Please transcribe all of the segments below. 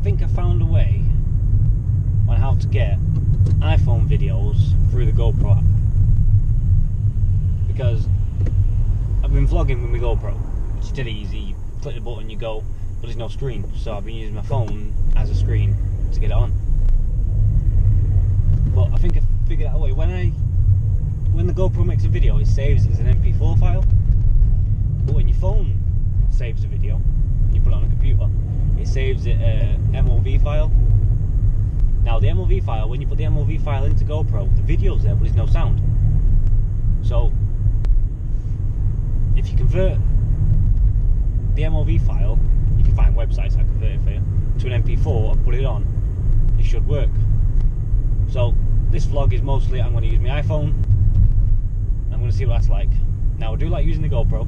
think I found a way on how to get iPhone videos through the GoPro app, because I've been vlogging with my GoPro, which is dead easy. You click the button, you go, but there's no screen, so I've been using my phone as a screen to get it on. But I think I figured out a way. When the GoPro makes a video, it saves it as an MP4 file, but when your phone saves a video and you put it on a computer, it saves it a MOV file. Now the MOV file, when you put the MOV file into GoPro, the video's there but there's no sound. So if you convert the MOV file, you can find websites that convert it for you, to an MP4 and put it on, it should work. So this vlog is mostly, I'm going to use my iPhone, I'm going to see what that's like. Now I do like using the GoPro.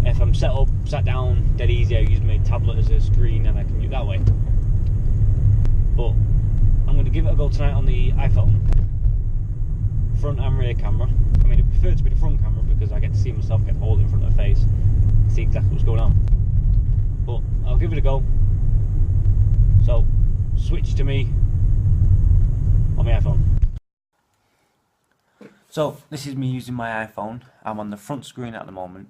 If I'm sat down, dead easy, I use my tablet as a screen and I can use it that way. But I'm going to give it a go tonight on the iPhone, front and rear camera. I mean, I prefer to be the front camera because I get to see myself, get to hold it in front of the face, see exactly what's going on. But I'll give it a go. So, switch to me on my iPhone. So, this is me using my iPhone. I'm on the front screen at the moment.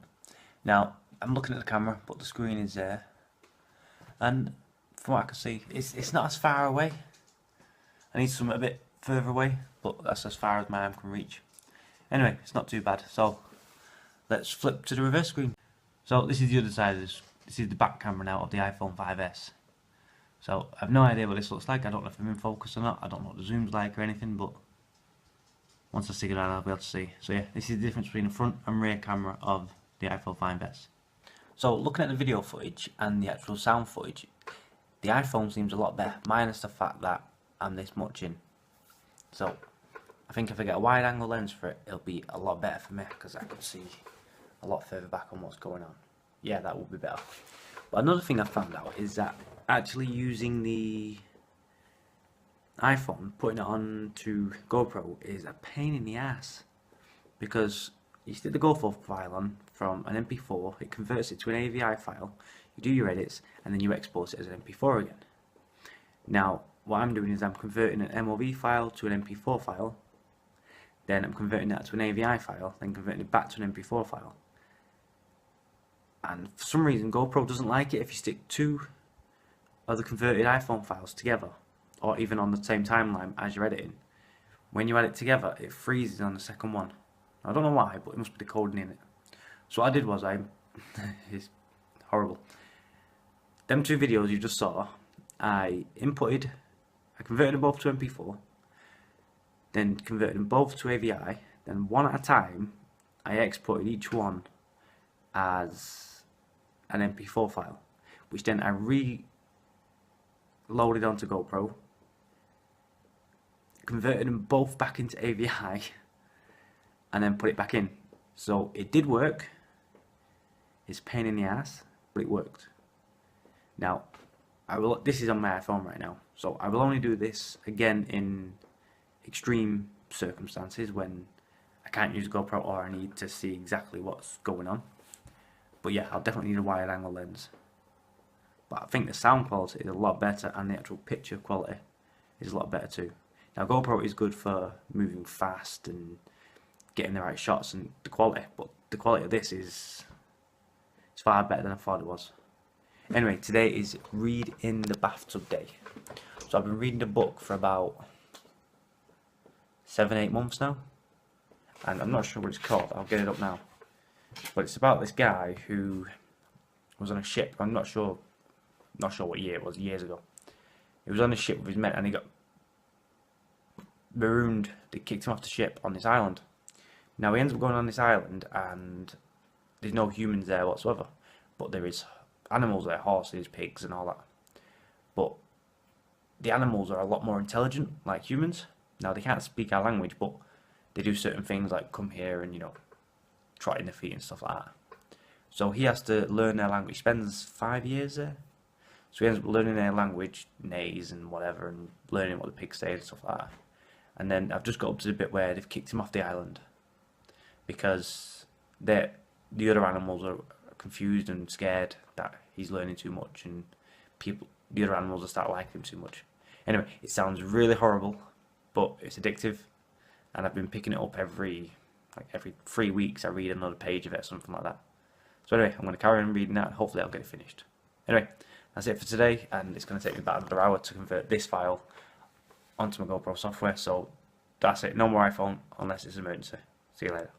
Now, I'm looking at the camera, but the screen is there. And from what I can see, it's not as far away. I need something a bit further away, but that's as far as my arm can reach. Anyway, it's not too bad. So, let's flip to the reverse screen. So, this is the other side of this. This is the back camera now of the iPhone 5S. So, I have no idea what this looks like. I don't know if I'm in focus or not. I don't know what the zoom's like or anything, but once I stick it on, I'll be able to see. So yeah, this is the difference between the front and rear camera of the iPhone 5S. So looking at the video footage and the actual sound footage, the iPhone seems a lot better, minus the fact that I'm this much in. So I think if I get a wide angle lens for it, it'll be a lot better for me because I can see a lot further back on what's going on. Yeah, that would be better. But another thing I found out is that actually using the iPhone, putting it on to GoPro is a pain in the ass, because you stick the GoPro file on from an MP4, it converts it to an AVI file, you do your edits, and then you export it as an MP4 again. Now what I'm doing is I'm converting an MOV file to an MP4 file, then I'm converting that to an AVI file, then converting it back to an MP4 file. And for some reason GoPro doesn't like it if you stick two of the converted iPhone files together, or even on the same timeline as you're editing. When you add it together, it freezes on the second one. I don't know why, but it must be the coding in it. So what I did was it's horrible. Them two videos you just saw, I converted them both to MP4, then converted them both to AVI, then one at a time, I exported each one as an MP4 file, which then I reloaded onto GoPro, converted them both back into AVI, and then put it back in. So it did work. It's a pain in the ass, but it worked. Now, this is on my iPhone right now, so I will only do this again in extreme circumstances when I can't use GoPro or I need to see exactly what's going on. But yeah, I'll definitely need a wide angle lens. But I think the sound quality is a lot better, and the actual picture quality is a lot better too. Now GoPro is good for moving fast and getting the right shots and the quality, but the quality of this is far better than I thought it was. Anyway, today is Read in the Bathtub Day. So I've been reading the book for about 7-8 months now, and I'm not sure what it's called. I'll get it up now. But it's about this guy who was on a ship. I'm not sure what year it was, years ago. He was on a ship with his men and he got marooned. They kicked him off the ship on this island. Now he ends up going on this island and there's no humans there whatsoever, but there is animals there, horses, pigs and all that. But the animals are a lot more intelligent, like humans. Now they can't speak our language, but they do certain things like come here and, you know, trotting their feet and stuff like that. So he has to learn their language. He spends 5 years there. So he ends up learning their language, neighs and whatever, and learning what the pigs say and stuff like that. And then I've just got up to the bit where they've kicked him off the island because the other animals are confused and scared that he's learning too much, and the other animals will start liking him too much. Anyway, it sounds really horrible, but it's addictive, and I've been picking it up every 3 weeks. I read another page of it, something like that. So anyway, I'm going to carry on reading that, and hopefully I'll get it finished. Anyway, that's it for today, and it's going to take me about another hour to convert this file onto my GoPro software. So that's it. No more iPhone unless it's an emergency. See you later.